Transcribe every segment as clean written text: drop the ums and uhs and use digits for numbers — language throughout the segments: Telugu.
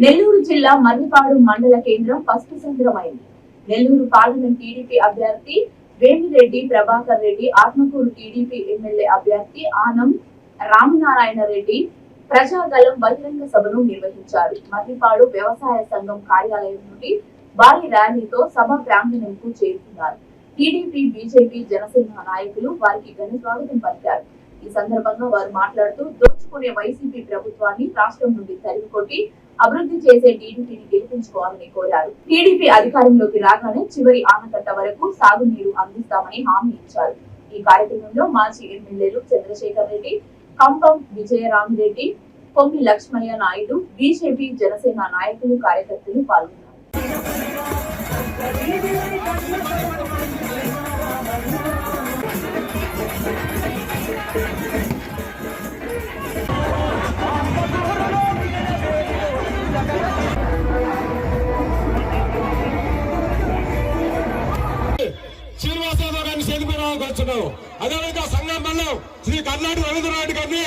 నెల్లూరు జిల్లా మర్రిపాడు మండల కేంద్రం పసుపు సంద్రమైంది. నెల్లూరు పార్లమెంట్ టీడీపీ అభ్యర్థి వేమిరెడ్డి ప్రభాకర్ రెడ్డి, ఆత్మకూరు టీడీపీ ఎమ్మెల్యే అభ్యర్థి ఆనం రామనారాయణ రెడ్డి ప్రజాగలం బహిరంగ సభను నిర్వహించారు. మర్రిపాడు వ్యవసాయ సంఘం కార్యాలయం నుండి భారీ ర్యాలీతో సభ ప్రాంగణంకు చేరుకున్నారు. టీడీపీ, బీజేపీ, జనసేన నాయకులు వారికి ఘన స్వాగతం పలికారు. ఈ సందర్భంగా వారు మాట్లాడుతూ దోచుకునే వైసీపీ ప్రభుత్వాన్ని రాష్ట్రం నుండి తరిమికొట్టి అభివృద్ధి చేసే టీడీపీని గెలిపించుకోవాలని కోరారు. టీడీపీ అధికారంలోకి రాగానే చివరి ఆనకట్ట వరకు సాగునీరు అందిస్తామని హామీ ఇచ్చారు. ఈ కార్యక్రమంలో మాజీ ఎమ్మెల్యేలు చంద్రశేఖర్ రెడ్డి, కంపం విజయరామిరెడ్డి, కొమ్మి లక్ష్మయ్య నాయుడు, బీజేపీ, జనసేన నాయకులు, కార్యకర్తలు పాల్గొన్నారు. శ్రీనివాసరావు గారిని సేతుపేరావుకి వచ్చున్నాం. అదేవిధంగా సంఘం మండలం శ్రీ కర్ణాటి రవీంద్రనాథ్ గారిని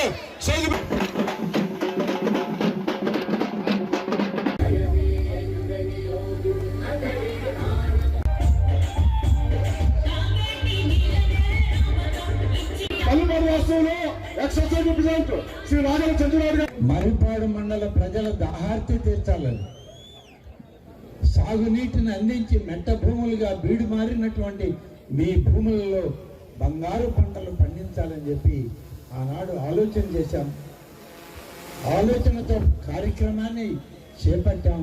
మర్రిపాడు మండల ప్రజల దాహార్తి తీర్చాలని, సాగునీటిని అందించి మెట్ట భూములుగా బీడు మారినటువంటి మీ భూములలో బంగారు పంటలు పండించాలని చెప్పి ఆనాడు ఆలోచన చేశాం. ఆలోచనతో కార్యక్రమాన్ని చేపట్టాం,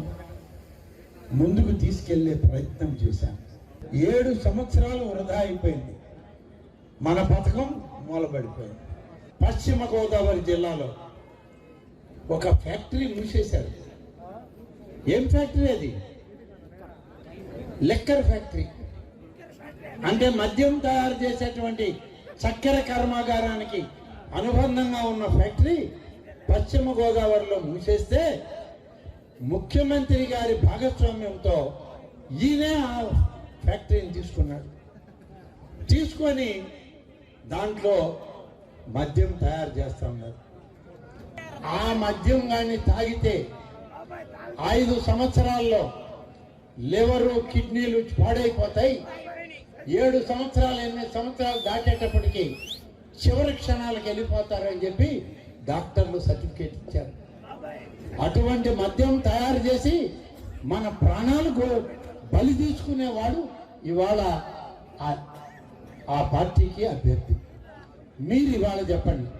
ముందుకు తీసుకెళ్లే ప్రయత్నం చేశాం. 7 సంవత్సరాలు వృధా అయిపోయింది. మన పథకం మూలబడిపోయింది. పశ్చిమ గోదావరి జిల్లాలో ఒక ఫ్యాక్టరీ మూసేశారు. ఏం ఫ్యాక్టరీ అది? Liquor factory. అంటే మద్యం తయారు చేసేటువంటి చక్కెర కర్మాగారానికి అనుబంధంగా ఉన్న ఫ్యాక్టరీ పశ్చిమ గోదావరిలో మూసేస్తే ముఖ్యమంత్రి గారి భాగస్వామ్యంతో ఈయనే ఆ ఫ్యాక్టరీని తీసుకున్నాడు. తీసుకొని దాంట్లో మద్యం తయారు చేస్తా ఉన్నారు. ఆ మద్యం కానీ తాగితే 5 సంవత్సరాల్లో లివరు, కిడ్నీలు పాడైపోతాయి. 7 సంవత్సరాలు 8 సంవత్సరాలు దాటేటప్పటికి చివరి క్షణాలకు వెళ్ళిపోతారని చెప్పి డాక్టర్లు సర్టిఫికేట్ ఇచ్చారు. అటువంటి మద్యం తయారు చేసి మన ప్రాణాలకు బలి తీసుకునేవాడు ఇవాళ ఆ పార్టీకి అభ్యర్థి. మీరు ఇవాళ చెప్పండి,